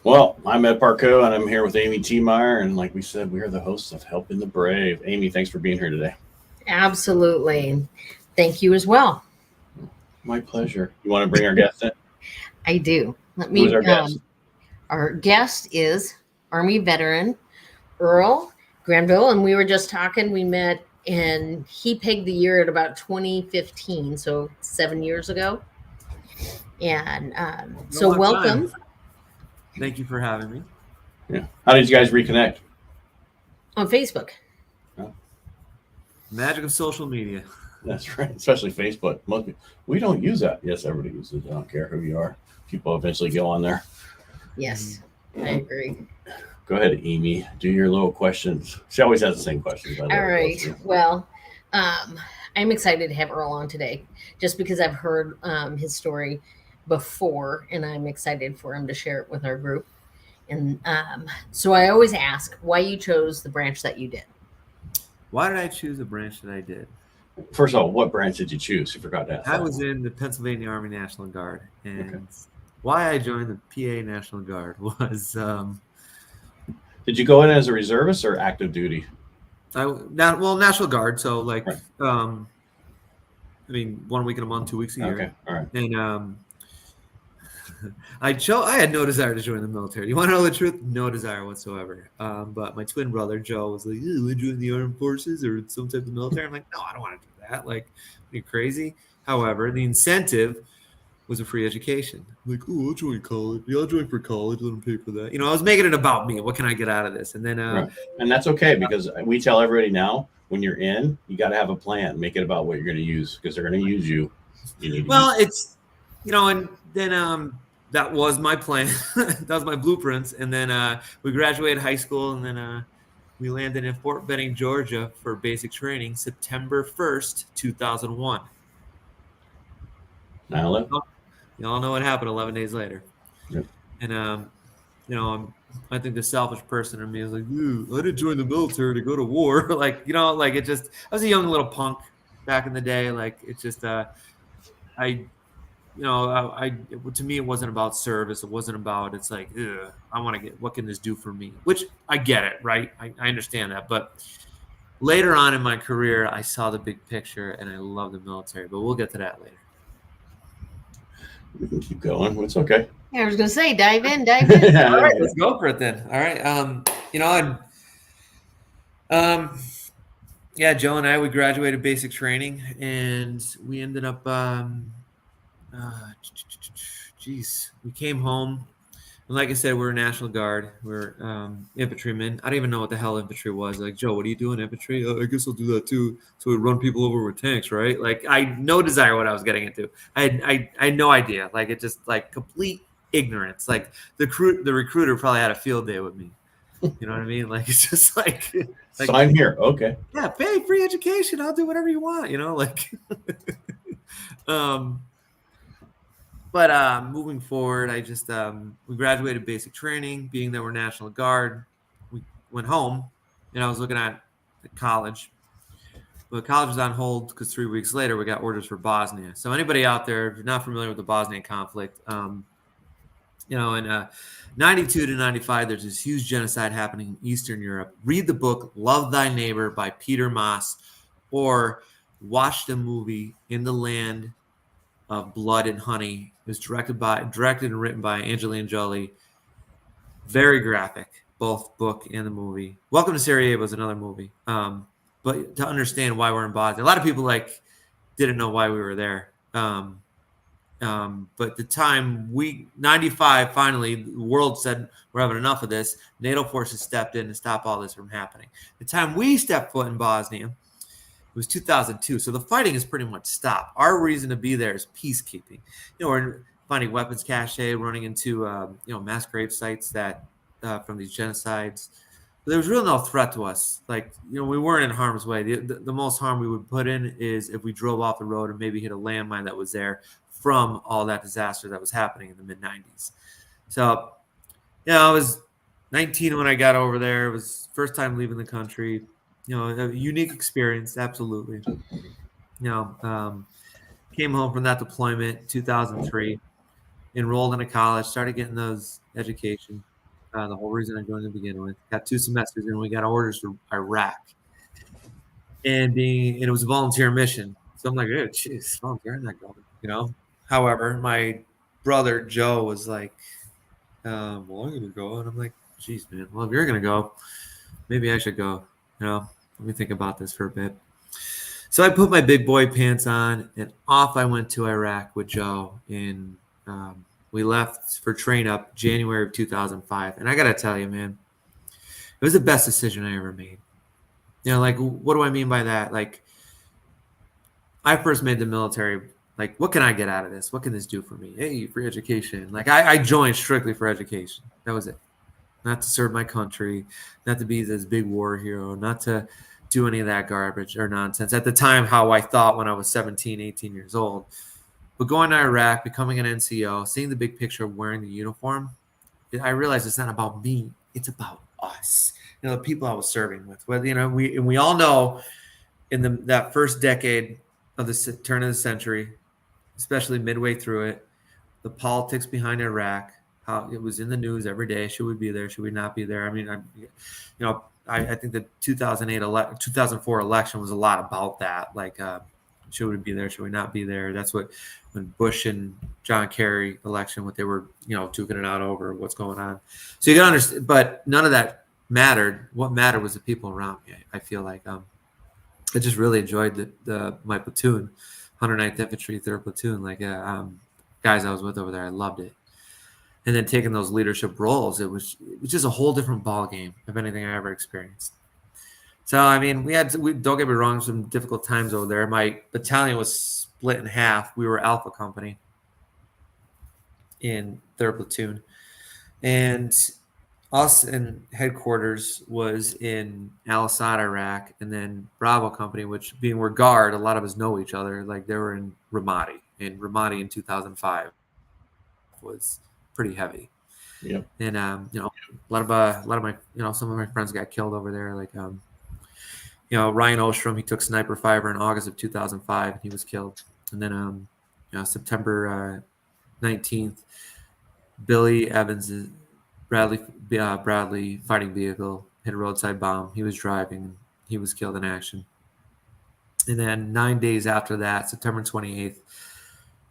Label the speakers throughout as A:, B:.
A: Well, I'm Ed Parco, and I'm here with Amy T. Meyer. And like we said, we are the hosts of Helping the Brave. Amy, thanks for being here today.
B: Absolutely. Thank you as well.
A: My pleasure. You want to bring our guest in?
B: I do. Let
A: Who is
B: me.
A: our guest?
B: Our guest is Army veteran Earl Granville, and we were just talking. We met, and he pegged the year at about 2015, so 7 years ago. And
C: Been a
B: so,
C: long time.
B: welcome
C: Thank you for having me.
A: Yeah. How did you guys reconnect?
B: on Facebook.
A: Oh,
C: Magic of social media.
A: that's right. Especially Facebook. Most people, we don't use that. Yes, everybody uses it. I don't care who you are. People eventually go on there.
B: Yes, I agree.
A: Go ahead, Amy. Do your little questions. She always has the same questions. I love
B: All
A: it.
B: right. Well, um, I'm excited to have Earl on today, just because I've heard his story before, and I'm excited for him to share it with our group. And so I always ask why you chose the branch that you did.
C: Why did I choose the branch that I did?
A: First of all, what branch did you choose? You forgot to ask.
C: I
A: that.
C: was in the Pennsylvania Army National Guard, and
A: Okay.
C: why I joined the PA National Guard was
A: Did you go in as a reservist or active duty?
C: National Guard. So like,
A: Right.
C: I mean, 1 week in a month, 2 weeks a year,
A: Okay. All right.
C: and I had no desire to join the military. You want to know the truth? No desire whatsoever. But my twin brother Joe was like, "You want to join the armed forces or some type of military?" I'm like, "No, I don't want to do that. Like, are you crazy?" However, the incentive was a free education. I'm like, oh, I'll join college. Yeah, I'll join for college. Let them pay for that. I was making it about me. What can I get out of this? And then,
A: Right. And that's okay because we tell everybody now when you're in, you got to have a plan. Make it about what you're going to use because they're going to use you. You need to
C: well,
A: use
C: it's and then that was my plan. That was my blueprints. And then we graduated high school, and then we landed in Fort Benning, Georgia for basic training, September 1st, 2001.
A: Now, look.
C: You all know what happened 11 days later.
A: Yep.
C: And I think the selfish person in me is like, "Ooh, I didn't join the military to go to war." like it just, I was a young little punk back in the day. Like it's just I to me, it wasn't about service. It wasn't about, it's like, I want to get, what can this do for me? Which I get it, right? I understand that. But later on in my career, I saw the big picture and I love the military, but we'll get to that later.
A: We can keep going. It's okay.
B: Yeah, I was going to say, dive in. All
C: right, let's go for it then. All right. Yeah, Joe and I, we graduated basic training and we ended up, we came home. And like I said, we're National Guard. We're infantrymen. I don't even know what the hell infantry was. Like, Joe, what are you doing, infantry? I guess I'll do that too. So we run people over with tanks, right? Like, I had no desire what I was getting into. I had no idea. Like, it just, like, complete ignorance. Like, the recruiter probably had a field day with me. You know what I mean? Like, it's just like
A: sign here. Okay.
C: Yeah, pay free education. I'll do whatever you want. But moving forward, I just we graduated basic training. Being that we're National Guard, we went home, and I was looking at college. But college was on hold because 3 weeks later we got orders for Bosnia. So anybody out there, if you're not familiar with the Bosnian conflict, in 92 to 95, there's this huge genocide happening in Eastern Europe. Read the book "Love Thy Neighbor" by Peter Maas, or watch the movie "In the Land of Blood and Honey." It was directed and written by Angelina Jolie. Very graphic, both book and the movie. Welcome to Sarajevo is another movie. But to understand why we're in Bosnia, a lot of people didn't know why we were there. But the time 95, finally, the world said we're having enough of this. NATO forces stepped in to stop all this from happening. The time we stepped foot in Bosnia, it was 2002, so the fighting is pretty much stopped. Our reason to be there is peacekeeping. We're finding weapons cache, running into mass grave sites that from these genocides. But there was really no threat to us. We weren't in harm's way. The most harm we would put in is if we drove off the road and maybe hit a landmine that was there from all that disaster that was happening in the mid-90s. So, I was 19 when I got over there. It was first time leaving the country. A unique experience, absolutely. Came home from that deployment, 2003, enrolled in a college, started getting those education. The whole reason I joined to begin with. Got 2 semesters and we got orders for Iraq. And it was a volunteer mission. So I'm like, oh, jeez, volunteer, I'm not going, However, my brother Joe was like, well, I'm going to go. And I'm like, geez, man, well, if you're going to go, maybe I should go. Let me think about this for a bit. So I put my big boy pants on and off I went to Iraq with Joe. And we left for train up January of 2005. And I got to tell you, man, it was the best decision I ever made. Like, what do I mean by that? Like, I first made the military. Like, what can I get out of this? What can this do for me? Hey, free education. Like, I joined strictly for education. That was it. Not to serve my country, not to be this big war hero, not to do any of that garbage or nonsense. At the time, how I thought when I was 17, 18 years old. But going to Iraq, becoming an NCO, seeing the big picture of wearing the uniform, I realized it's not about me. It's about us. The people I was serving with. Whether we all know in that first decade of the turn of the century, especially midway through it, the politics behind Iraq, how it was in the news every day. Should we be there? Should we not be there? I mean, I think the 2004 election was a lot about that. Like, should we be there? Should we not be there? That's when Bush and John Kerry election, what they were, duking it out over what's going on. So you got to understand, but none of that mattered. What mattered was the people around me. I feel like I just really enjoyed my platoon, 109th Infantry, 3rd Platoon. Like, guys I was with over there, I loved it. And then taking those leadership roles, it was just a whole different ball game of anything I ever experienced. So, I mean, we don't get me wrong, some difficult times over there. My battalion was split in half. We were Alpha Company in 3rd Platoon. And us in headquarters was in Al-Assad, Iraq, and then Bravo Company, which being we're guard, a lot of us know each other. Like, they were in Ramadi. And Ramadi in 2005 was pretty heavy.
A: Yep.
C: And a lot of my some of my friends got killed over there. Like Ryan Ostrom, he took sniper fire in August of 2005 and he was killed. And then September 19th, Billy Evans, Bradley fighting vehicle hit a roadside bomb. He was driving. He was killed in action. And then 9 days after that, September 28th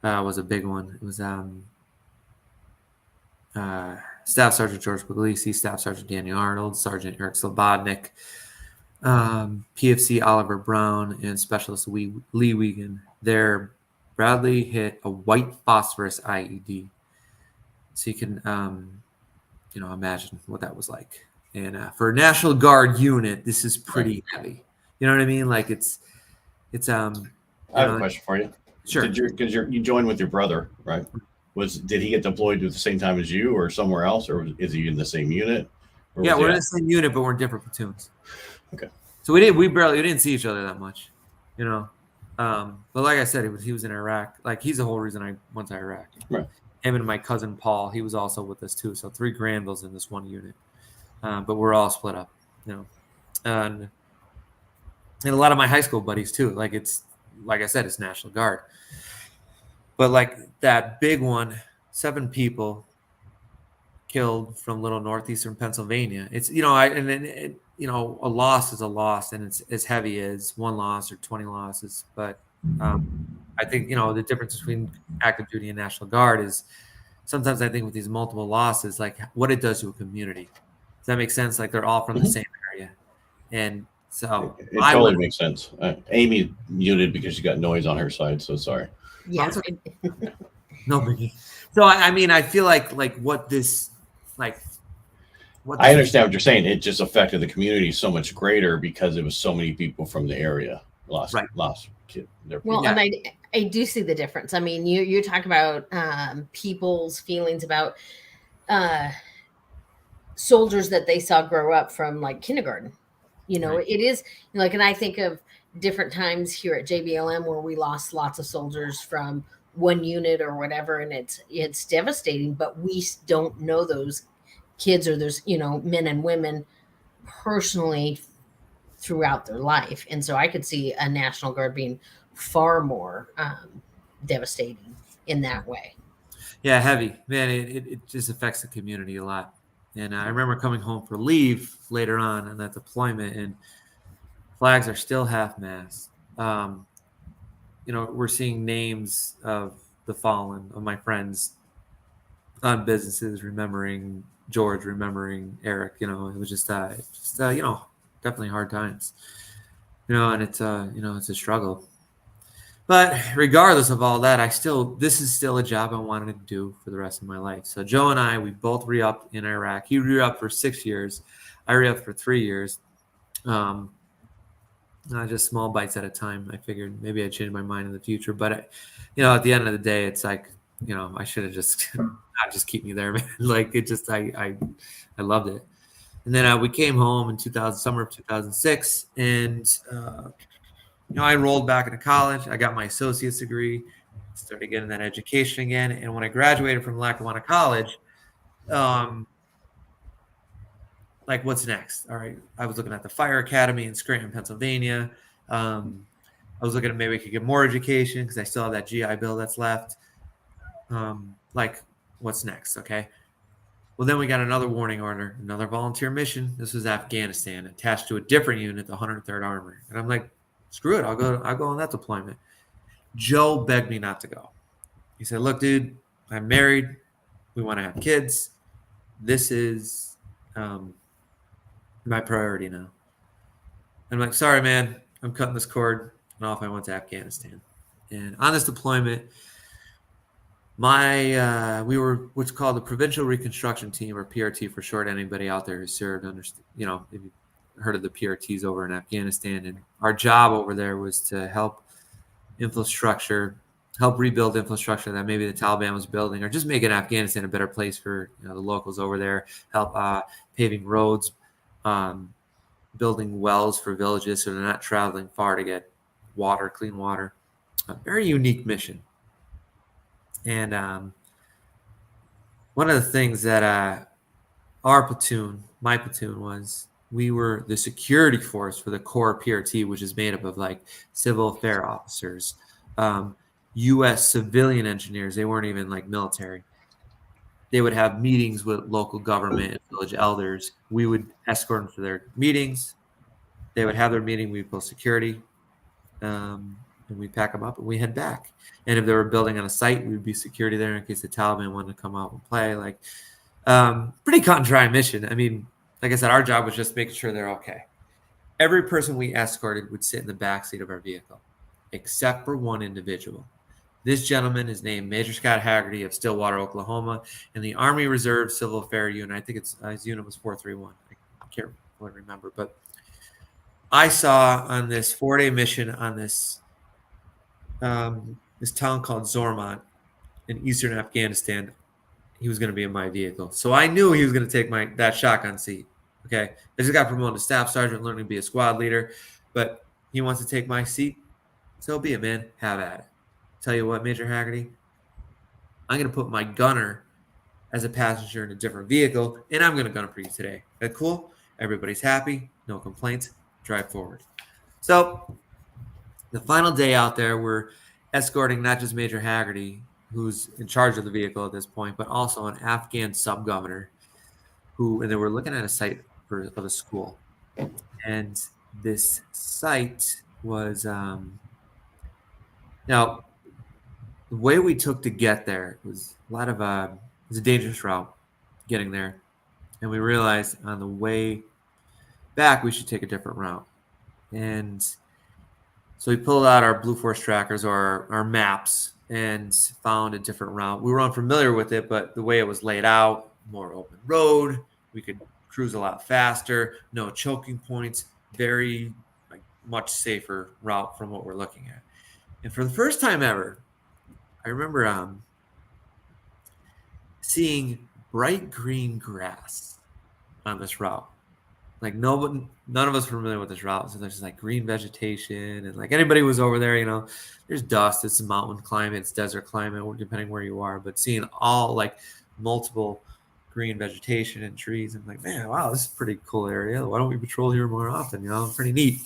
C: was a big one. It was Staff Sergeant George Puglisi, Staff Sergeant Daniel Arnold, Sergeant Eric Slobodnik, PFC Oliver Brown, and Specialist Lee Wiegand. There, Bradley hit a white phosphorus IED. So you can, imagine what that was like. And for a National Guard unit, this is pretty heavy. You know what I mean? Like it's. I
A: have a question for you.
C: Sure.
A: Because you joined with your brother, right? Did he get deployed at the same time as you, or somewhere else, or is he in the same unit?
C: Yeah, we're in the same unit, but we're in different platoons.
A: Okay.
C: So we didn't see each other that much, But like I said, he was in Iraq. Like, he's the whole reason I went to Iraq.
A: Right.
C: Him and my cousin Paul, he was also with us too. So 3 Granvilles in this one unit, but we're all split up, and a lot of my high school buddies too. Like, it's like I said, it's National Guard. But like that big one, 7 people killed from little northeastern Pennsylvania. It's a loss is a loss, and it's as heavy as 1 loss or 20 losses. But I think the difference between active duty and National Guard is sometimes I think with these multiple losses, like what it does to a community. Does that make sense? Like, they're all from the same area, and so
A: it totally makes sense. Amy muted because she got noise on her side. So sorry.
B: Yeah.
C: No biggie. So I feel like what this
A: I understand what you're saying. It just affected the community so much greater because it was so many people from the area lost kid.
B: Well, and I do see the difference. I mean, you talk about people's feelings about soldiers that they saw grow up from like kindergarten. Right. It is like, and I think of different times here at JBLM where we lost lots of soldiers from one unit or whatever, and it's devastating, but we don't know those kids or those men and women personally throughout their life. And so I could see a National Guard being far more devastating in that way.
C: Yeah, heavy, man. It just affects the community a lot. And I remember coming home for leave later on that deployment, and flags are still half-mast. We're seeing names of the fallen, of my friends on businesses, remembering George, remembering Eric. It was just definitely hard times. And it's it's a struggle. But regardless of all that, this is still a job I wanted to do for the rest of my life. So Joe and I, we both re-upped in Iraq. He re-upped for 6 years. I re-upped for 3 years. Just small bites at a time. I figured maybe I'd change my mind in the future. But, at the end of the day, it's like, I should have just not just keep me there, man. Like it just, I loved it. And then we came home in summer of 2006, and I enrolled back into college. I got my associate's degree, started getting that education again. And when I graduated from Lackawanna College, like, what's next? All right, I was looking at the Fire Academy in Scranton, Pennsylvania. I was looking at maybe I could get more education because I still have that GI Bill that's left. Like, what's next? Okay. Well, then we got another warning order, another volunteer mission. This was Afghanistan, attached to a different unit, the 103rd Armored. And I'm like, screw it. I'll go on that deployment. Joe begged me not to go. He said, look, dude, I'm married. We want to have kids. This is my priority now. And I'm like, sorry, man, I'm cutting this cord. And off I went to Afghanistan. And on this deployment, we were what's called the Provincial Reconstruction Team, or PRT for short. Anybody out there who served, if you've heard of the PRTs over in Afghanistan. And our job over there was to help rebuild infrastructure that maybe the Taliban was building, or just making Afghanistan a better place for the locals over there, help paving roads, building wells for villages so they're not traveling far to get water, clean water. A very unique mission. And one of the things that my platoon was, we were the security force for the core PRT, which is made up of like civil affairs officers, U.S. civilian engineers. They weren't even like military. They would have meetings with local government and village elders. We would escort them to their meetings. They would have their meeting. We'd post security. And we'd pack them up and we head back. And if they were building on a site, we'd be security there in case the Taliban wanted to come out and play. Like, pretty cut and dry mission. I mean, like I said, our job was just making sure they're okay. Every person we escorted would sit in the backseat of our vehicle, except for one individual. This gentleman is named Major Scott Hagerty of Stillwater, Oklahoma, in the Army Reserve Civil Affairs Unit. I think his unit was 431. I can't really remember, but I saw on this 4-day mission on this town called Zormont in eastern Afghanistan, he was going to be in my vehicle. So I knew he was going to take that shotgun seat. Okay. I just got promoted to staff sergeant, learning to be a squad leader, but he wants to take my seat. So be it, man. Have at it. Tell you what, Major Hagerty, I'm going to put my gunner as a passenger in a different vehicle, and I'm going to gun for you today. That cool? Everybody's happy. No complaints. Drive forward. So the final day out there, we're escorting not just Major Hagerty, who's in charge of the vehicle at this point, but also an Afghan sub-governor and they were looking at a site of a school. And this site was, now, the way we took to get there was it was a dangerous route getting there. And we realized on the way back, we should take a different route. And so we pulled out our Blue Force trackers or our maps and found a different route. We were unfamiliar with it, but the way it was laid out, more open road, we could cruise a lot faster, no choking points, very much safer route from what we're looking at. And for the first time ever, I remember seeing bright green grass on this route. Like none of us were familiar with this route. So there's just like green vegetation and like anybody was over there, there's dust, it's a mountain climate, it's desert climate, depending where you are, but seeing all like multiple green vegetation and trees, I'm like, man, wow, this is a pretty cool area. Why don't we patrol here more often? Pretty neat.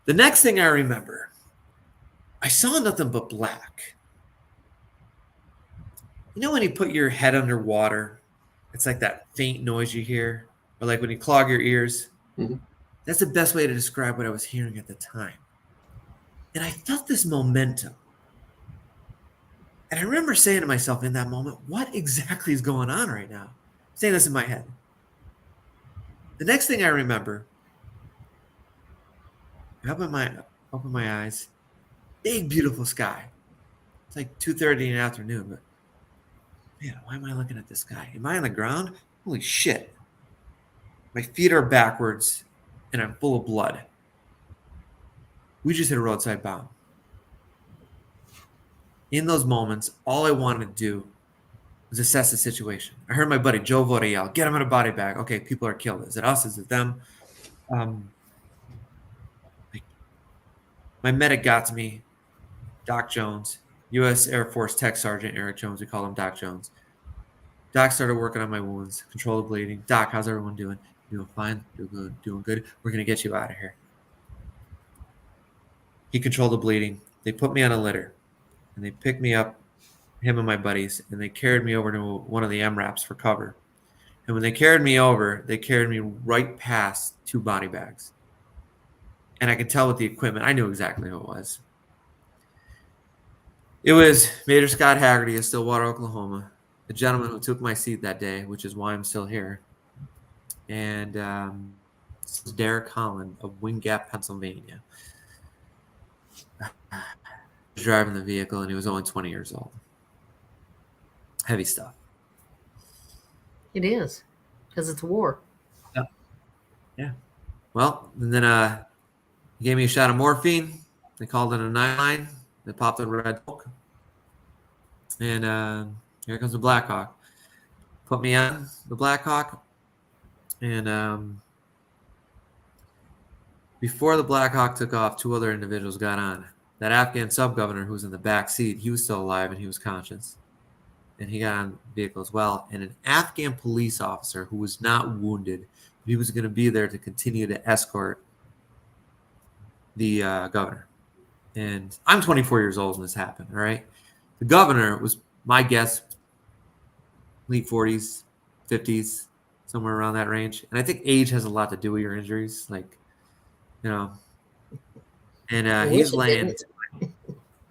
C: The next thing I remember, I saw nothing but black. When you put your head underwater It's like that faint noise you hear, or like when you clog your ears.
A: Mhm.
C: That's the best way to describe what I was hearing at the time. And I felt this momentum. And I remember saying to myself in that moment, what exactly is going on right now? Saying this in my head. The next thing I remember, I open my eyes, big, beautiful sky. It's like 2:30 in the afternoon, but man, why am I looking at this sky? Am I on the ground? Holy shit. My feet are backwards and I'm full of blood. We just hit a roadside bomb. In those moments, all I wanted to do was assess the situation. I heard my buddy Joe Voda yell, "Get him in a body bag." Okay, people are killed. Is it us? Is it them? My medic got to me, Doc Jones, U.S. Air Force Tech Sergeant Eric Jones. We call him Doc Jones. Doc started working on my wounds, control the bleeding. Doc, how's everyone doing? Doing fine. Doing good. We're going to get you out of here. He controlled the bleeding. They put me on a litter, and they picked me up, him and my buddies, and they carried me over to one of the MRAPs for cover. And when they carried me over, they carried me right past 2 body bags. And I could tell with the equipment, I knew exactly who it was. It was Major Scott Hagerty of Stillwater, Oklahoma, the gentleman who took my seat that day, which is why I'm still here. And this was Derek Holland of Wind Gap, Pennsylvania. He was driving the vehicle, and he was only 20 years old. Heavy stuff.
B: It is, because it's war.
C: Yeah. Well, and then he gave me a shot of morphine. They called it a 9-line. They popped a red smoke. And here comes the Black Hawk. Put me on the Black Hawk. And before the Black Hawk took off, 2 other individuals got on. That Afghan sub-governor who was in the back seat, he was still alive and he was conscious. And he got on the vehicle as well. And an Afghan police officer who was not wounded, he was going to be there to continue to escort the governor. And I'm 24 years old when this happened, all right? The governor was, my guess, late 40s, 50s, somewhere around that range. And I think age has a lot to do with your injuries. Like, you know. And he's laying.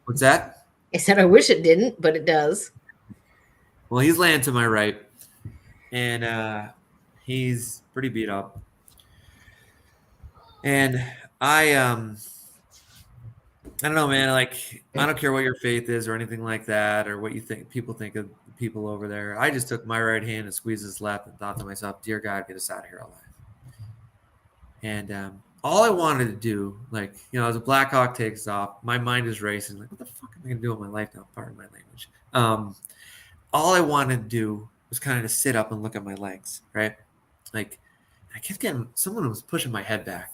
C: What's that?
B: I said I wish it didn't, but it does.
C: Well, he's laying to my right. And he's pretty beat up. And I don't know, man. Like, I don't care what your faith is or anything like that, or what you think people think of the people over there. I just took my right hand and squeezed his left and thought to myself, "Dear God, get us out of here alive." And all I wanted to do, like, you know, as a Black Hawk takes off, my mind is racing. Like, what the fuck am I gonna do with my life now? Pardon my language. All I wanted to do was kind of sit up and look at my legs, right? Like, I kept getting, someone was pushing my head back,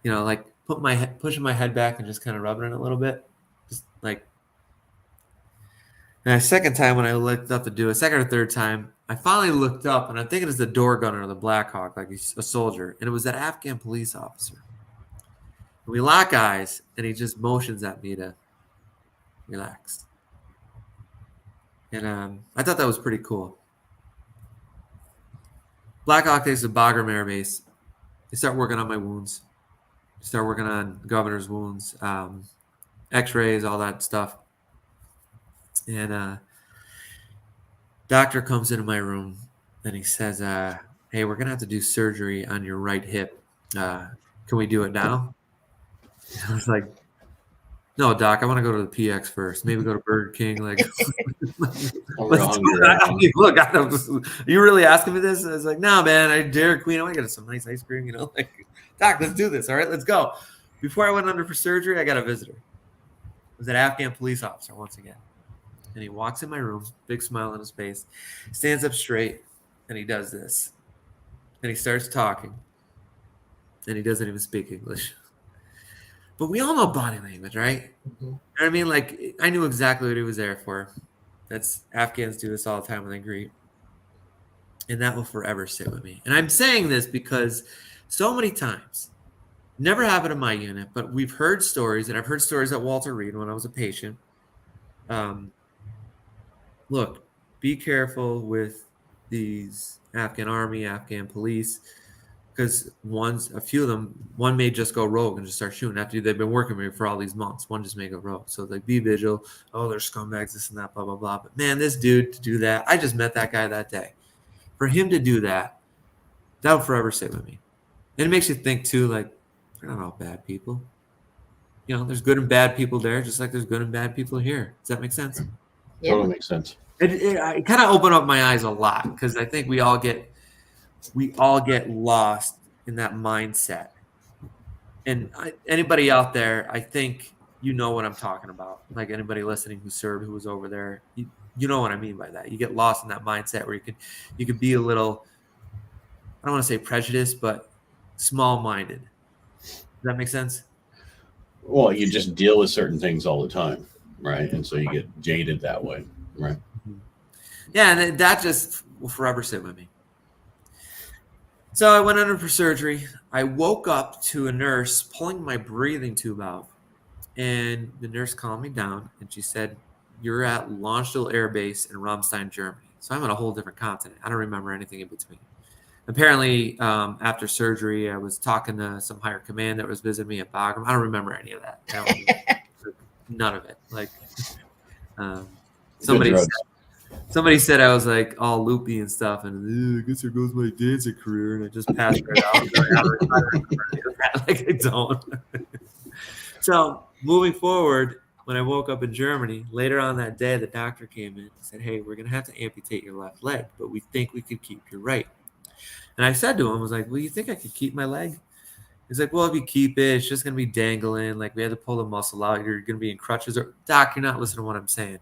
C: you know, like pushing my head back and just kind of rubbing it a little bit, just like. And a second time when I looked up to do it, second or third time, I finally looked up, and I'm thinking it's the door gunner of the Black Hawk, like he's a soldier, and it was that Afghan police officer. And we lock eyes, and he just motions at me to relax. And I thought that was pretty cool. Black Hawk takes to Bagram Air Base. They start working on my wounds. They start working on the governor's wounds, x-rays, all that stuff. And doctor comes into my room, and he says, "Hey, we're going to have to do surgery on your right hip. Can we do it now?" I was like, "No, doc, I want to go to the PX first. Maybe go to Burger King." Like, look, are you really asking me this? And I was like, "No, man, I Dairy Queen. I want to get some nice ice cream, you know." Like, doc, let's do this. All right, let's go. Before I went under for surgery, I got a visitor. It was an Afghan police officer once again. And he walks in my room, big smile on his face, stands up straight, and he does this. And he starts talking. And he doesn't even speak English. But we all know body language, right? Mm-hmm. You know what I mean? Like, I knew exactly what he was there for. That's Afghans do this all the time when they greet. And that will forever sit with me. And I'm saying this because so many times, never happened in my unit, but we've heard stories, and I've heard stories at Walter Reed when I was a patient. Look, be careful with these Afghan army, Afghan police, because a few of them, one may just go rogue and just start shooting after they've been working with me for all these months. One just may go rogue. So like, be vigilant. Oh, they're scumbags, this and that, blah, blah, blah. But man, this dude to do that, I just met that guy that day. For him to do that, that'll forever sit with me. And it makes you think too, like, they're not all bad people. There's good and bad people there, just like there's good and bad people here. Does that make sense?
B: Yeah.
A: Totally makes sense.
C: It kind of opened up my eyes a lot, because I think we all get lost in that mindset. And anybody out there, I think you know what I'm talking about. Like anybody listening who served, who was over there, you know what I mean by that. You get lost in that mindset where you could be a little, I don't want to say prejudiced, but small-minded. Does that make sense?
A: Well, you just deal with certain things all the time, right? And so you get jaded that way, right?
C: Yeah, and that just will forever sit with me. So I went under for surgery. I woke up to a nurse pulling my breathing tube out. And the nurse calmed me down, and she said, "You're at Landstuhl Air Base in Ramstein, Germany." So I'm on a whole different continent. I don't remember anything in between. Apparently, after surgery, I was talking to some higher command that was visiting me at Bagram. I don't remember any of that. None of it. Like somebody said I was like all loopy and stuff, and I guess there goes my dancing career, and I just passed right out. I don't remember that. Like I don't. So moving forward, when I woke up in Germany, later on that day, the doctor came in and said, "Hey, we're going to have to amputate your left leg, but we think we could keep your right." And I said to him, I was like, "Well, you think I could keep my leg?" He's like, "Well, if you keep it, it's just going to be dangling. Like we had to pull the muscle out. You're going to be in crutches." Or, "Doc, you're not listening to what I'm saying.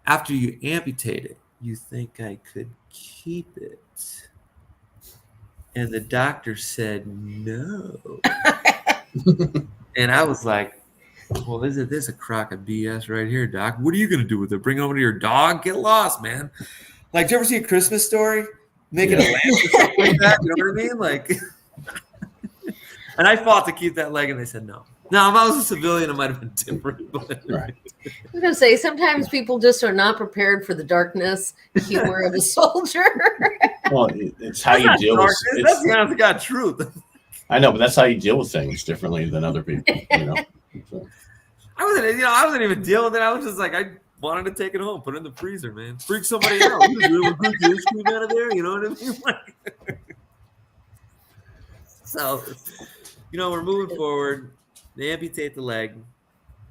C: After you amputate it, you think I could keep it?" And the doctor said, "No." And I was like, "Well, this is a crock of BS right here, Doc. What are you going to do with it? Bring it over to your dog? Get lost, man." Like, did you ever see A Christmas Story? Making a lamp or something like that? You know what I mean? Like, and I fought to keep that leg, and they said no. Now, if I was a civilian, it might have been different. But.
A: Right.
B: I was going to say, sometimes people just are not prepared for the darkness humor of a soldier.
A: Well, it's how you deal with it.
C: That's the honest to God truth.
A: I know, but that's how you deal with things differently than other people. So.
C: I wasn't even dealing with it. I was just like, I wanted to take it home, put it in the freezer, man. Freak somebody out. Good ice cream out of there. You know what I mean? Like, so, we're moving forward. They amputate the leg.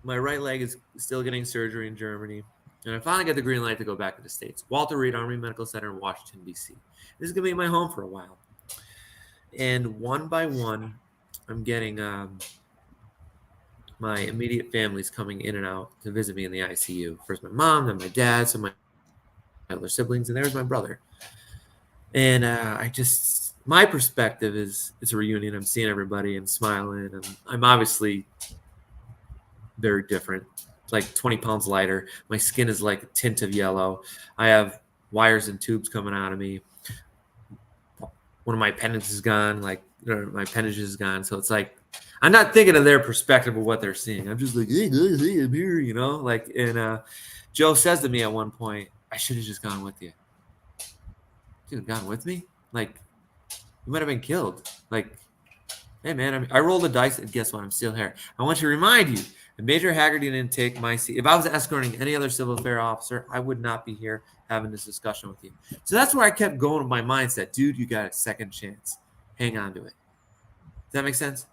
C: My right leg is still getting surgery in Germany. And I finally got the green light to go back to the States. Walter Reed Army Medical Center in Washington, D.C. This is going to be my home for a while. And one by one, I'm getting my immediate family's coming in and out to visit me in the ICU. First my mom, then my dad, so my other siblings, and there's my brother. And my perspective is it's a reunion. I'm seeing everybody and smiling. And I'm obviously very different. It's like 20 pounds lighter. My skin is like a tint of yellow. I have wires and tubes coming out of me. One of my appendix is gone. My appendage is gone. So it's like, I'm not thinking of their perspective of what they're seeing. I'm just like, hey, I'm here, and Joe says to me at one point, "I should have just gone with you." Dude, gone with me? Like, you might have been killed. Like, hey, man, I rolled the dice, and guess what? I'm still here. I want to remind you, if Major Hagerty didn't take my seat, if I was escorting any other civil affairs officer, I would not be here having this discussion with you. So that's where I kept going with my mindset. Dude, you got a second chance. Hang on to it. Does that make sense?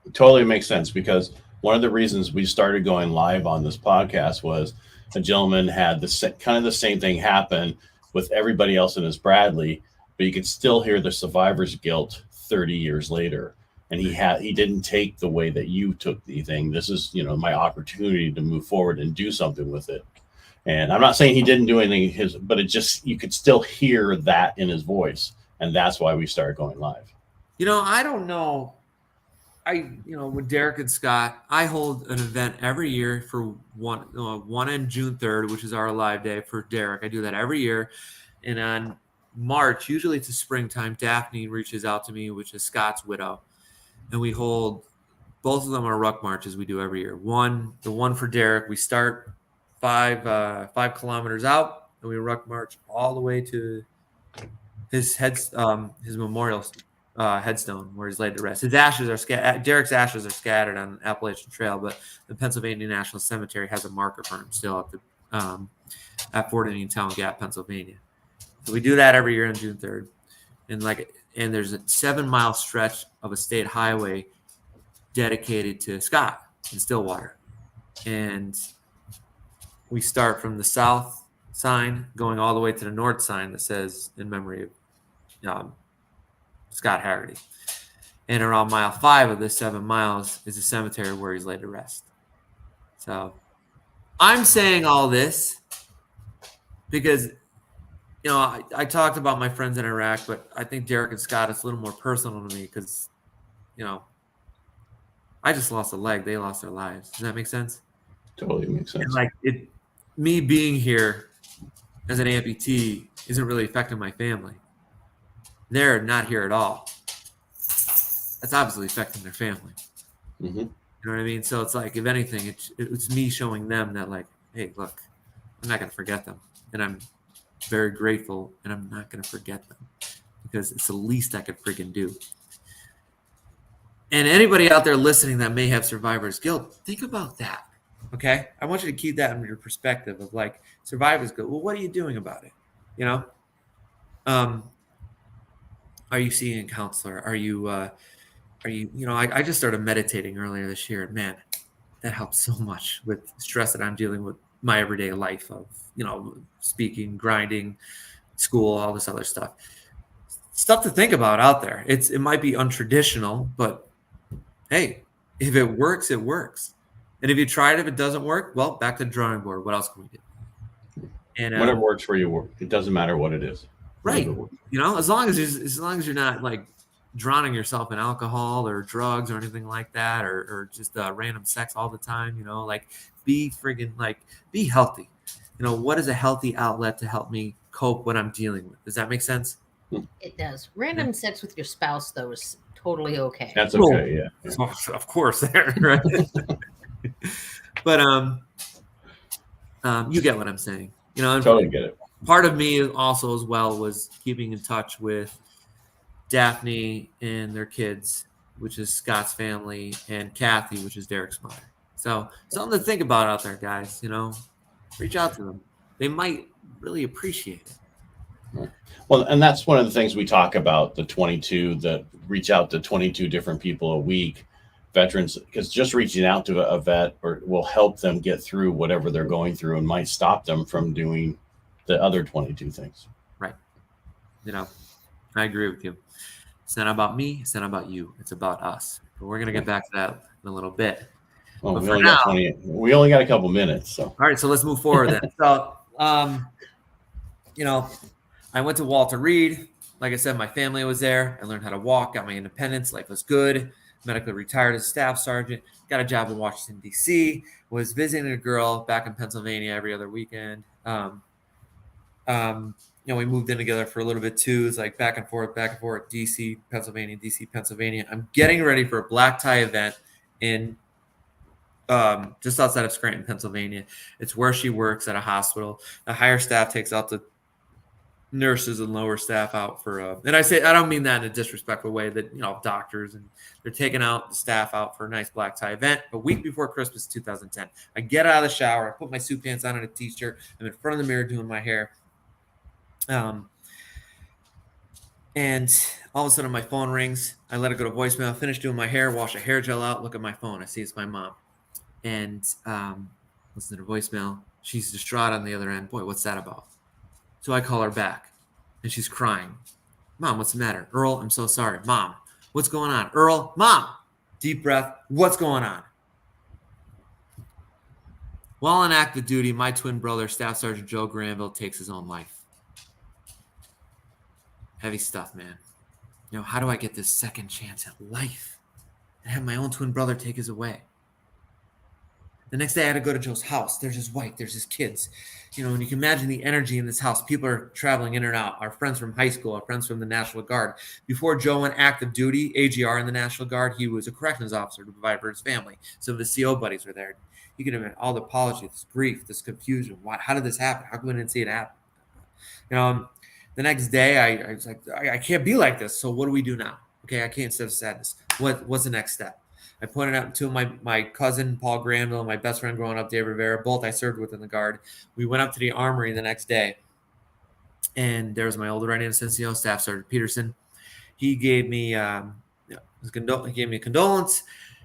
A: It totally makes sense, because one of the reasons we started going live on this podcast was a gentleman had the same thing happen with everybody else in his Bradley, but you could still hear the survivor's guilt 30 years later. And he didn't take the way that you took the thing. This is, my opportunity to move forward and do something with it. And I'm not saying he didn't do anything but you could still hear that in his voice. And that's why we started going live.
C: I don't know. With Derek and Scott, I hold an event every year for one on June 3rd, which is our live day for Derek. I do that every year. And on March, usually it's a springtime, Daphne reaches out to me, which is Scott's widow. And we hold, both of them are ruck marches we do every year. The one for Derek, we start 5 kilometers out, and we ruck march all the way to his memorial headstone where he's laid to rest. His ashes are Derek's ashes are scattered on Appalachian Trail, but the Pennsylvania National Cemetery has a marker for him still at Fort Indian Town Gap, Pennsylvania. So we do that every year on June 3rd, and there's a 7-mile stretch of a state highway dedicated to Scott in Stillwater, and we start from the south sign going all the way to the north sign that says in memory of Scott Hagerty. And around mile 5 of this 7 miles is a cemetery where he's laid to rest. So I'm saying all this because, I talked about my friends in Iraq, but I think Derek and Scott, it's a little more personal to me because, I just lost a leg. They lost their lives. Does that make sense?
A: Totally makes sense.
C: And me being here as an amputee isn't really affecting my family. They're not here at all. That's obviously affecting their family.
A: Mm-hmm.
C: You know what I mean? So it's like, if anything, it's me showing them that, like, hey, look, I'm not going to forget them. And I'm very grateful, and I'm not going to forget them because it's the least I could freaking do. And anybody out there listening that may have survivor's guilt, think about that. Okay? I want you to keep that in your perspective of, like, survivor's guilt. Well, what are you doing about it? Are you seeing a counselor? Are you, I just started meditating earlier this year, and man, that helps so much with stress that I'm dealing with my everyday life of, speaking, grinding, school, all this other stuff. Stuff to think about out there. It might be untraditional, but hey, if it works, it works. And if you try it, if it doesn't work, well, back to the drawing board. What else can we do? And
A: whatever works for you, it doesn't matter what it is.
C: Right. As long as you're not like drowning yourself in alcohol or drugs or anything like that, or just random sex all the time, be healthy. What is a healthy outlet to help me cope what I'm dealing with? Does that make sense?
B: It does. Random sex with your spouse, though, is totally okay.
A: That's okay. Yeah.
C: Of course, right? But you get what I'm saying.
A: Totally get it.
C: Part of me also as well was keeping in touch with Daphne and their kids, which is Scott's family, and Kathy, which is Derek's mother. So something to think about out there, guys. Reach out to them. They might really appreciate it.
A: Well, and that's one of the things we talk about, the 22 that reach out to 22 different people a week, veterans, because just reaching out to a vet will help them get through whatever they're going through and might stop them from doing the other 22 things.
C: Right. I agree with you. It's not about me. It's not about you. It's about us. But we're going to get back to that in a little bit.
A: Well, we only got a couple minutes. So.
C: All right. So let's move forward then. So, I went to Walter Reed. Like I said, my family was there. I learned how to walk, got my independence. Life was good. Medically retired as a staff sergeant. Got a job in Washington, D.C. Was visiting a girl back in Pennsylvania every other weekend. We moved in together for a little bit too. It's like back and forth, DC, Pennsylvania. I'm getting ready for a black tie event in just outside of Scranton, Pennsylvania. It's where she works at a hospital. The higher staff takes out the nurses and lower staff out for and I don't mean that in a disrespectful way, that doctors, and they're taking out the staff out for a nice black tie event a week before Christmas 2010. I get out of the shower, I put my suit pants on and a t-shirt, I'm in front of the mirror doing my hair, and all of a sudden my phone rings. I let it go to voicemail, finish doing my hair, wash a hair gel out, look at my phone, I see it's my mom, and listen to her voicemail. She's distraught on the other end. Boy, what's that about? So I call her back, and she's crying. Mom, what's the matter? Earl, I'm so sorry. Mom, what's going on? Earl, Mom, deep breath. What's going on? While on active duty, my twin brother, Staff Sergeant Joe Granville, takes his own life. Heavy stuff, man. How do I get this second chance at life and have my own twin brother take his away? The next day I had to go to Joe's house. There's his wife. There's his kids. And you can imagine the energy in this house. People are traveling in and out. Our friends from high school, our friends from the National Guard. Before Joe went active duty, AGR in the National Guard, he was a corrections officer to provide for his family. Some of his CO buddies were there. You can imagine all the apology, this grief, this confusion. How did this happen? How come we didn't see it happen? The next day I was like, I can't be like this. So what do we do now? Okay, I can't sit sadness. What's the next step? I pointed out to my cousin, Paul Granville, my best friend growing up, Dave Rivera. Both I served with in the Guard. We went up to the armory the next day. And there was my old Right-Hand Ensign, Staff Sergeant Peterson. He gave me he gave me a condolence,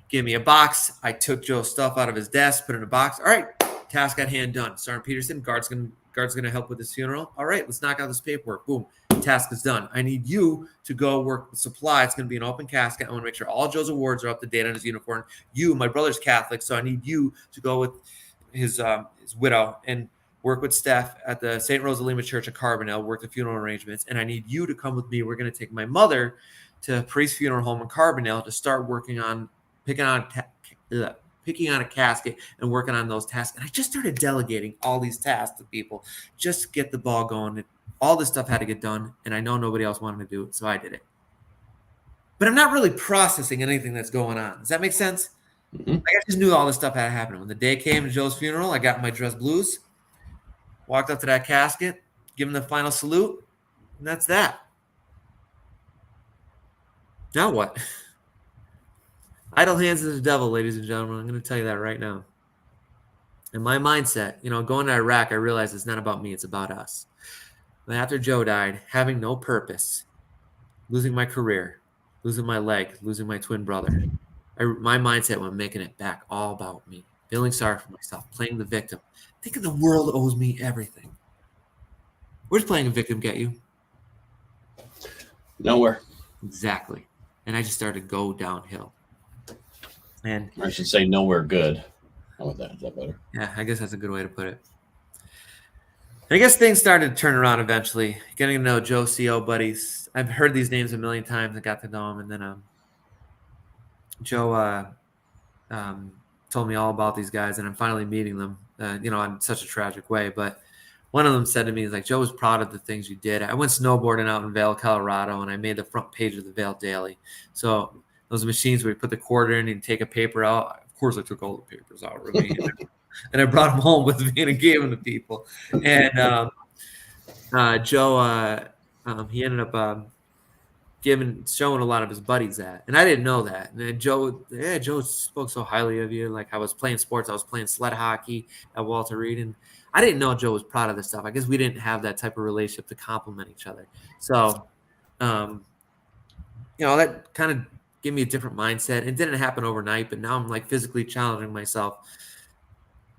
C: gave me a box. I took Joe's stuff out of his desk, put it in a box. All right, task at hand done. Sergeant Peterson, guard's gonna help with this funeral. All right, let's knock out this paperwork. Boom, task is done. I need you to go work with supply. It's gonna be an open casket. I want to make sure all Joe's awards are up to date on his uniform. My brother's Catholic, so I need you to go with his widow and work with staff at the St. Rosa Lima Church of Carbondale, work the funeral arrangements, and I need you to come with me. We're going to take my mother to Priest Funeral Home in Carbondale to start working on picking on a casket and working on those tasks. And I just started delegating all these tasks to people just to get the ball going. All this stuff had to get done, and I know nobody else wanted to do it, so I did it. But I'm not really processing anything that's going on. Does that make sense?
A: Mm-hmm.
C: Like I just knew all this stuff had to happen. When the day came to Joe's funeral, I got my dress blues, walked up to that casket, give him the final salute, and that's that. Now what? Idle hands is the devil, ladies and gentlemen. I'm going to tell you that right now. And my mindset, going to Iraq, I realized it's not about me, it's about us. But after Joe died, having no purpose, losing my career, losing my leg, losing my twin brother, my mindset went making it back all about me, feeling sorry for myself, playing the victim, thinking the world owes me everything. Where's playing a victim get you?
A: Nowhere.
C: Exactly. And I just started to go downhill. And
A: I should say nowhere good. How about that? Is that better?
C: Yeah, I guess that's a good way to put it. And I guess things started to turn around eventually. Getting to know Joe CO buddies. I've heard these names a million times. I got to know them. And then Joe told me all about these guys, and I'm finally meeting them, in such a tragic way. But one of them said to me, he's like, Joe was proud of the things you did. I went snowboarding out in Vail, Colorado, and I made the front page of the Vail Daily. So those machines where you put the quarter in and take a paper out, of course I took all the papers out, really. And I brought them home with me and gave them to people. And Joe, he ended up showing a lot of his buddies that, and I didn't know that. And then Joe spoke so highly of you. Like I was playing sports, I was playing sled hockey at Walter Reed, and I didn't know Joe was proud of this stuff. I guess we didn't have that type of relationship to compliment each other. So, that kind of gave me a different mindset. It didn't happen overnight, but now I'm like physically challenging myself.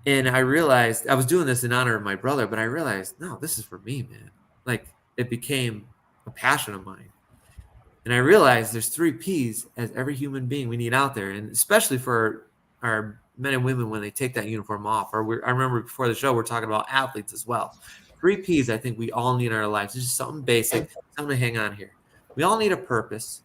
C: And I realized I was doing this in honor of my brother, but I realized, no, this is for me, man. Like it became a passion of mine. And I realized there's 3 P's as every human being we need out there, and especially for our men and women when they take that uniform off. I remember before the show, we're talking about athletes as well. 3 P's I think we all need in our lives. It's just something basic, something to hang on here. We all need a purpose.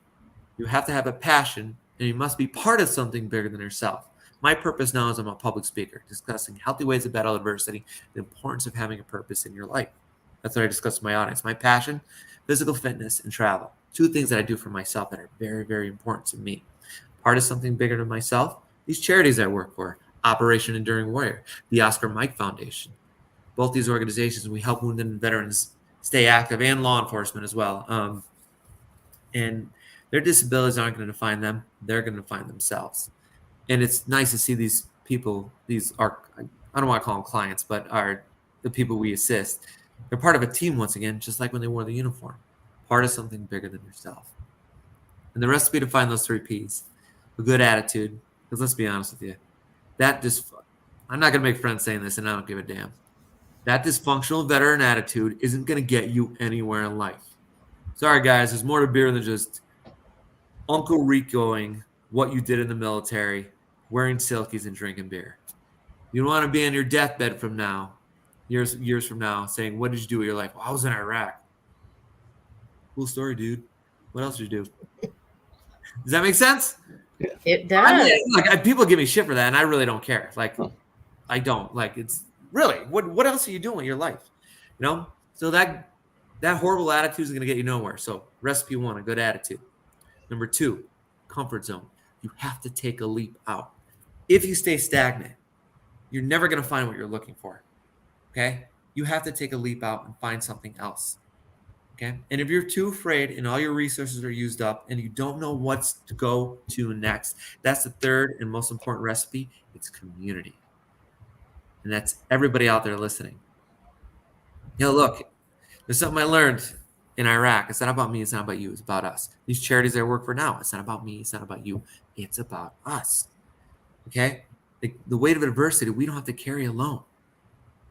C: You have to have a passion, and you must be part of something bigger than yourself. My purpose now is I'm a public speaker, discussing healthy ways to battle adversity, the importance of having a purpose in your life. That's what I discuss with my audience. My passion, physical fitness, and travel. 2 things that I do for myself that are very, very important to me. Part of something bigger than myself, these charities I work for, Operation Enduring Warrior, the Oscar Mike Foundation. Both these organizations, we help wounded veterans stay active, and law enforcement as well. And their disabilities aren't going to define them. They're going to define themselves. And it's nice to see these people, these are, I don't want to call them clients, but are the people we assist. They're part of a team once again, just like when they wore the uniform. Part of something bigger than yourself. And the recipe to find those 3 P's, a good attitude, because let's be honest with you, I'm not going to make friends saying this, and I don't give a damn. That dysfunctional veteran attitude isn't going to get you anywhere in life. Sorry, guys, there's more to beer than just Uncle Ricoing what you did in the military, wearing silkies and drinking beer. You don't want to be on your deathbed from now, years from now, saying, what did you do with your life? Well, I was in Iraq. Cool story, dude. What else did you do? Does that make sense?
A: Yeah.
B: It does.
C: People give me shit for that, and I really don't care. I don't. It's really, what else are you doing with your life? So that horrible attitude is going to get you nowhere. So recipe 1, a good attitude. Number 2, comfort zone. You have to take a leap out. If you stay stagnant, you're never going to find what you're looking for. Okay? you have to take a leap out and find something else. Okay. And if you're too afraid and all your resources are used up and you don't know what's to go to next, that's the third and most important recipe. It's community. And that's everybody out there listening. Look, there's something I learned in Iraq. It's not about me. It's not about you. It's about us. These charities I work for now, it's not about me. It's not about you. It's about us. Okay. The weight of adversity, we don't have to carry alone.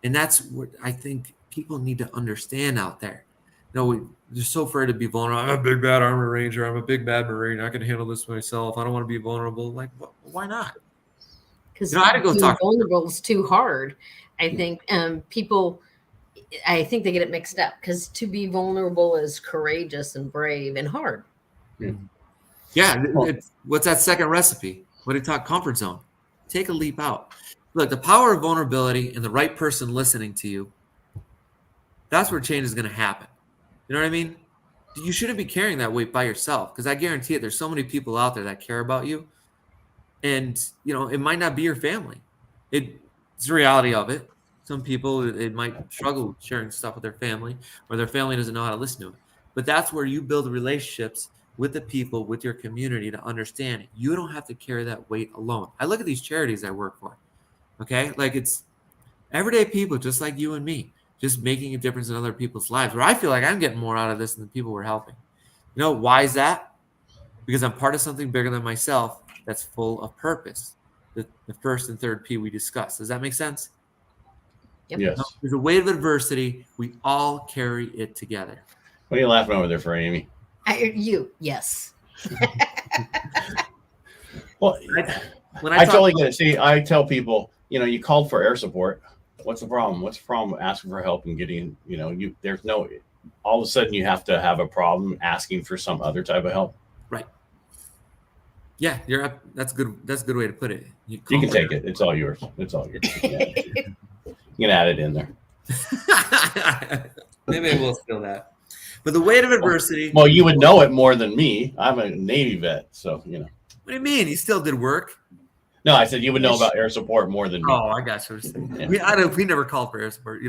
C: And that's what I think people need to understand out there. They're so afraid to be vulnerable. I'm a big bad Army Ranger. I'm a big bad Marine. I can handle this myself. I don't want to be vulnerable. Like, why not?
B: Because
C: I had to go talk.
B: Vulnerable is too hard. I think people, I think they get it mixed up because to be vulnerable is courageous and brave and hard.
C: Yeah. What's that second recipe? What do you talk? Comfort zone. Take a leap out. Look, the power of vulnerability and the right person listening to you, that's where change is going to happen. You know what I mean? You shouldn't be carrying that weight by yourself, because I guarantee it, there's so many people out there that care about you. And, it might not be your family. It's the reality of it. Some people, it might struggle with sharing stuff with their family, or their family doesn't know how to listen to it. But that's where you build relationships with the people, with your community, to understand you don't have to carry that weight alone. I look at these charities I work for. Okay? Like, it's everyday people just like you and me, just making a difference in other people's lives, where I feel like I'm getting more out of this than the people we're helping. Why is that? Because I'm part of something bigger than myself that's full of purpose. The first and third P we discussed. Does that make sense?
B: Yep.
A: Yes.
C: There's a weight of adversity. We all carry it together.
A: What are you laughing over there for, Amy?
B: Yes.
A: Well, I totally get it. See, I tell people, you called for air support. What's the problem? What's the problem with asking for help and getting, there's no, all of a sudden you have to have a problem asking for some other type of help.
C: Right. Yeah, that's good. That's a good way to put it.
A: You can take it. It's all yours. It's all yours. You can add it in there.
C: Maybe I will steal that. But the weight of adversity.
A: Well, you would know it more than me. I'm a Navy vet, so
C: What do you mean? You still did work?
A: No, I said you would know about air support more than me.
C: Oh, I got you. Yeah. We never called for air support.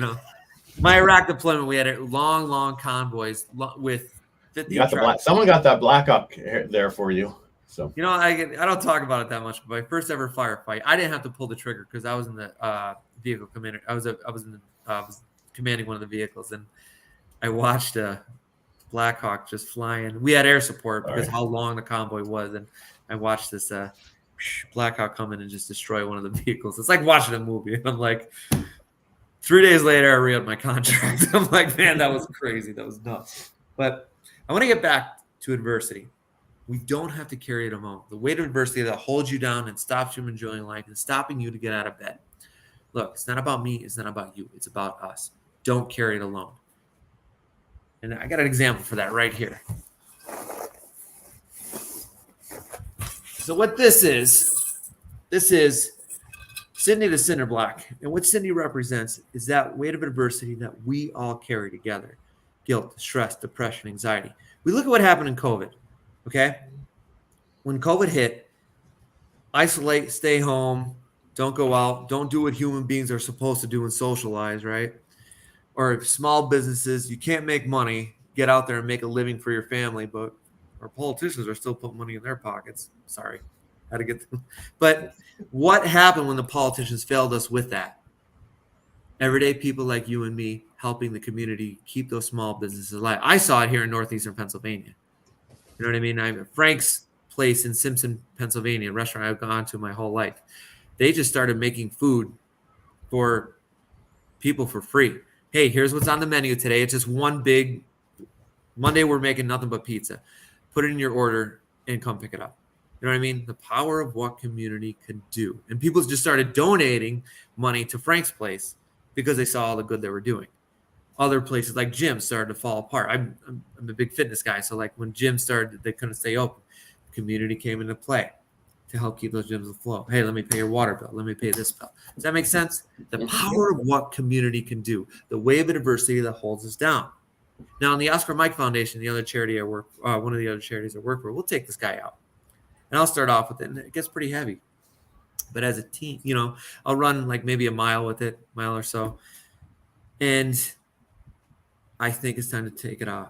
C: My Iraq deployment, we had long convoys with 50.
A: You got someone got that Blackhawk there for you. So
C: I don't talk about it that much. But my first ever firefight, I didn't have to pull the trigger because I was in the vehicle commander. I was commanding one of the vehicles, and I watched a Blackhawk just flying. We had air support because how long the convoy was, and I watched this Blackhawk come in and just destroy one of the vehicles. It's like watching a movie. And I'm like, 3 days later, I re-upped my contract. I'm like, man, that was crazy. That was nuts. But I want to get back to adversity. We don't have to carry it alone. The weight of adversity that holds you down and stops you from enjoying life and stopping you to get out of bed. Look, it's not about me. It's not about you. It's about us. Don't carry it alone. And I got an example for that right here. So what this is Cindy the Cinder Block. And what Cindy represents is that weight of adversity that we all carry together. Guilt, stress, depression, anxiety. We look at what happened in COVID, okay? When COVID hit, isolate, stay home, don't go out, don't do what human beings are supposed to do and socialize, right? Or small businesses, you can't make money, get out there and make a living for your family, but our politicians are still putting money in their pockets. Sorry, had to get them. But what happened when the politicians failed us with that? Everyday people like you and me helping the community keep those small businesses alive. I saw it here in northeastern Pennsylvania. You know what I mean? I'm at Frank's place in Simpson, Pennsylvania, a restaurant I've gone to my whole life. They just started making food for people for free. Hey, here's what's on the menu today. It's just one big Monday. We're making nothing but pizza. Put it in your order and come pick it up. You know what I mean? The power of what community can do. And people just started donating money to Frank's place because they saw all the good they were doing. Other places like gyms started to fall apart. I'm a big fitness guy. So like when gyms started, they couldn't stay open. Community came into play to help keep those gyms afloat. Hey, let me pay your water bill. Let me pay this bill. Does that make sense? The power of what community can do. The wave of adversity that holds us down. Now, in the Oscar Mike Foundation, the other charity I work, one of the other charities I work for, we'll take this guy out. And I'll start off with it, and it gets pretty heavy. But as a team, I'll run like maybe a mile with it, mile or so. And I think it's time to take it off.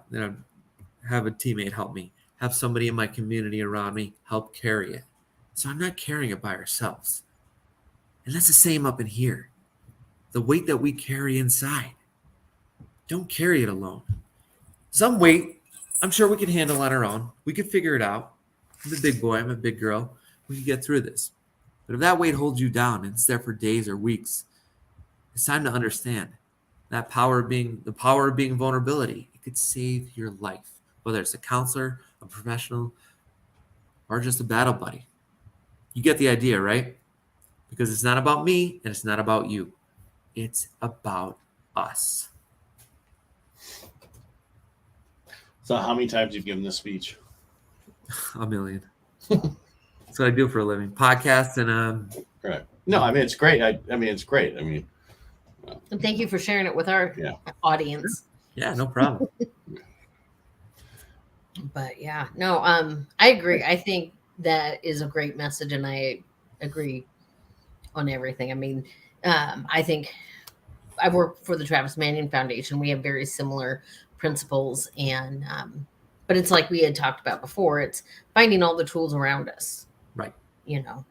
C: Have a teammate help me. Have somebody in my community around me help carry it. So I'm not carrying it by ourselves. And that's the same up in here. The weight that we carry inside. Don't carry it alone. Some weight, I'm sure we can handle on our own. We can figure it out. I'm a big boy. I'm a big girl. We can get through this. But if that weight holds you down and it's there for days or weeks, it's time to understand that the power of being vulnerability. It could save your life, whether it's a counselor, a professional, or just a battle buddy. You get the idea, right? Because it's not about me and it's not about you. It's about us.
A: So how many times you've given this speech?
C: A million. That's what I do for a living. Podcasts and
A: Correct. No, I mean it's great. I mean it's great. I mean,
B: And thank you for sharing it with our audience.
C: yeah, no problem.
B: But yeah, no, I agree. I think that is a great message, and I agree on everything. I mean, I think I work for the Travis Manion Foundation. We have very similar principles, and but it's like we had talked about before. It's finding all the tools around us,
C: Right.
B: you know,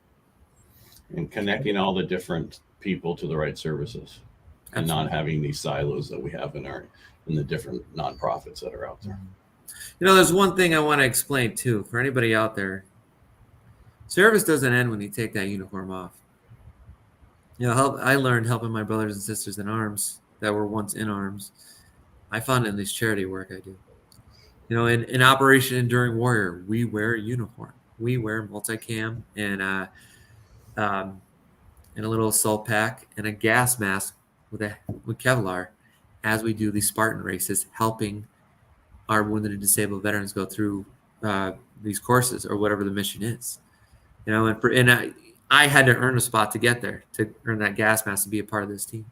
A: and connecting all the different people to the right services, and not having these silos that we have in the different nonprofits that are out there.
C: You know, there's one thing I want to explain too for anybody out there. Service doesn't end when you take that uniform off. You know, I learned helping my brothers and sisters in arms that were once in arms. I found it in this charity work I do. You know, in Operation Enduring Warrior, we wear a uniform. We wear multicam and a little assault pack and a gas mask with Kevlar as we do these Spartan races, helping our wounded and disabled veterans go through these courses or whatever the mission is. You know, and I had to earn a spot to get there, to earn that gas mask to be a part of this team.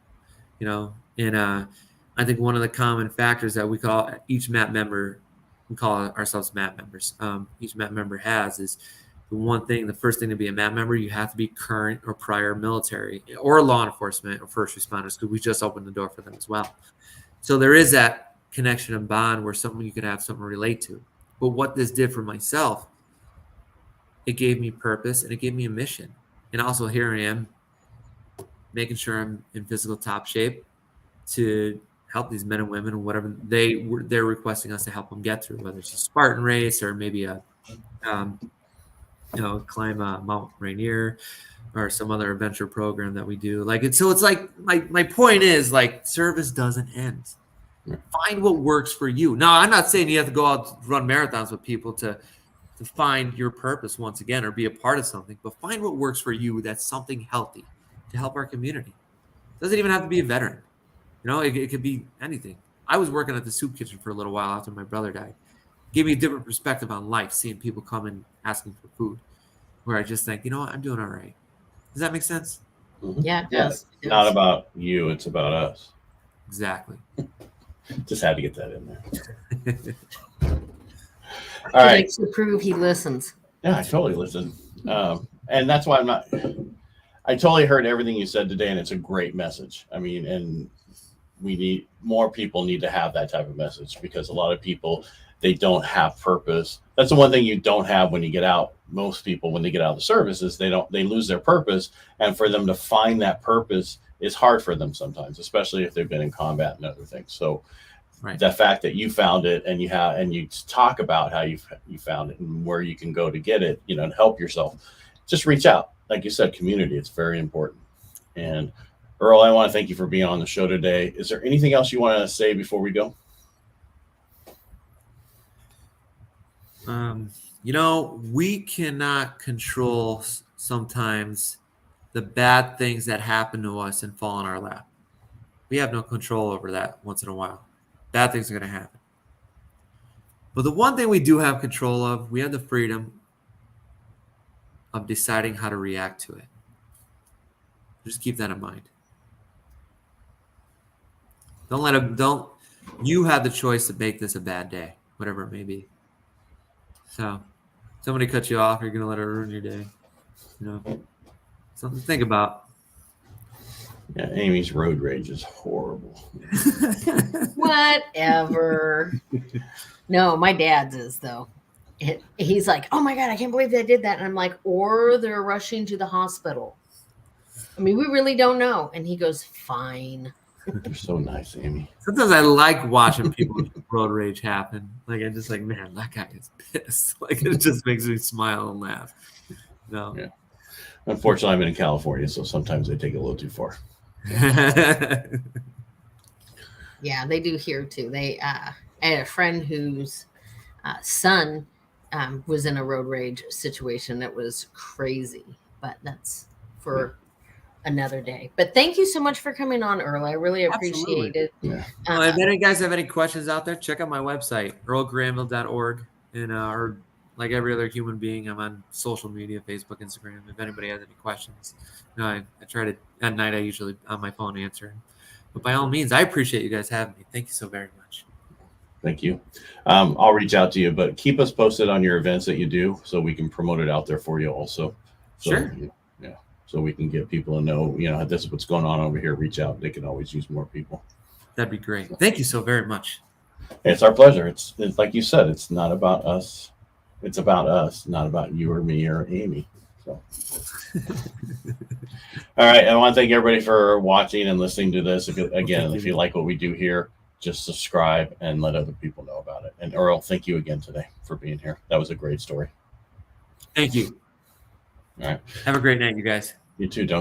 C: You know, and I think one of the common factors that we call each MAP member, we call ourselves MAP members. Each MAP member has is the first thing to be a MAP member, you have to be current or prior military or law enforcement or first responders, because we just opened the door for them as well. So there is that connection and bond where you could have something to relate to. But what this did for myself, it gave me purpose and it gave me a mission. And also here I am making sure I'm in physical top shape to help these men and women and whatever they're requesting us to help them get through, whether it's a Spartan race or maybe climb Mount Rainier or some other adventure program that we do. So it's like my point is, like, service doesn't end. Find what works for you. Now, I'm not saying you have to go out and run marathons with people to find your purpose once again or be a part of something, but find what works for you that's something healthy to help our community. It doesn't even have to be a veteran. You know, it could be anything. I was working at the soup kitchen for a little while after my brother died. It gave me a different perspective on life, seeing people come and asking for food, where I just think, you know what, I'm doing all right. Does that make sense?
B: Yeah, it does.
A: It's not about you, it's about us.
C: Exactly.
A: Just had to get that in there.
B: All right. He likes to prove he listens.
A: Yeah, I totally listen. And that's why I totally heard everything you said today, and it's a great message. I mean, and more people need to have that type of message, because a lot of people, they don't have purpose. That's the one thing you don't have when you get out. Most people, when they get out of the service, is they lose their purpose. And for them to find that purpose is hard for them sometimes, especially if they've been in combat and other things. So right. The fact that you found it and you talk about how you found it and where you can go to get it, and help yourself, just reach out. Like you said, community, it's very important. And Earl, I want to thank you for being on the show today. Is there anything else you want to say before we go?
C: We cannot control sometimes the bad things that happen to us and fall in our lap. We have no control over that once in a while. Bad things are going to happen. But the one thing we do have control of, we have the freedom of deciding how to react to it. Just keep that in mind. You have the choice to make this a bad day, whatever it may be. So, somebody cuts you off, you're going to let it ruin your day. Something to think about.
A: Yeah, Amy's road rage is horrible.
B: Whatever. No, my dad's is though. He's like, oh my God, I can't believe they did that. And I'm like, or they're rushing to the hospital. I mean, we really don't know. And he goes, fine.
A: You're so nice, Amy.
C: Sometimes I like watching people road rage happen. Like I just like, man, that guy is pissed. Like it just makes me smile and laugh. No.
A: Yeah. Unfortunately, I'm in California, so sometimes they take it a little too far.
B: Yeah, they do here too. I had a friend whose son was in a road rage situation that was crazy, but that's for another day. But thank you so much for coming on, Earl. I really appreciate it.
A: Yeah.
C: If any guys have any questions out there, check out my website, earlgranville.org. And or like every other human being, I'm on social media, Facebook, Instagram. If anybody has any questions, I try to, at night, I usually on my phone answering. But by all means, I appreciate you guys having me. Thank you so very much.
A: Thank you. I'll reach out to you, but keep us posted on your events that you do so we can promote it out there for you also. So,
C: Sure.
A: Yeah. So we can get people to know, this is what's going on over here. Reach out. They can always use more people.
C: That'd be great. Thank you so very much.
A: It's our pleasure. It's like you said, it's not about us. It's about us, not about you or me or Amy. So, all right. I want to thank everybody for watching and listening to this. If you like what we do here, just subscribe and let other people know about it. And Earl, thank you again today for being here. That was a great story.
C: Thank you.
A: All right.
C: Have a great night, you guys.
A: You too. Don't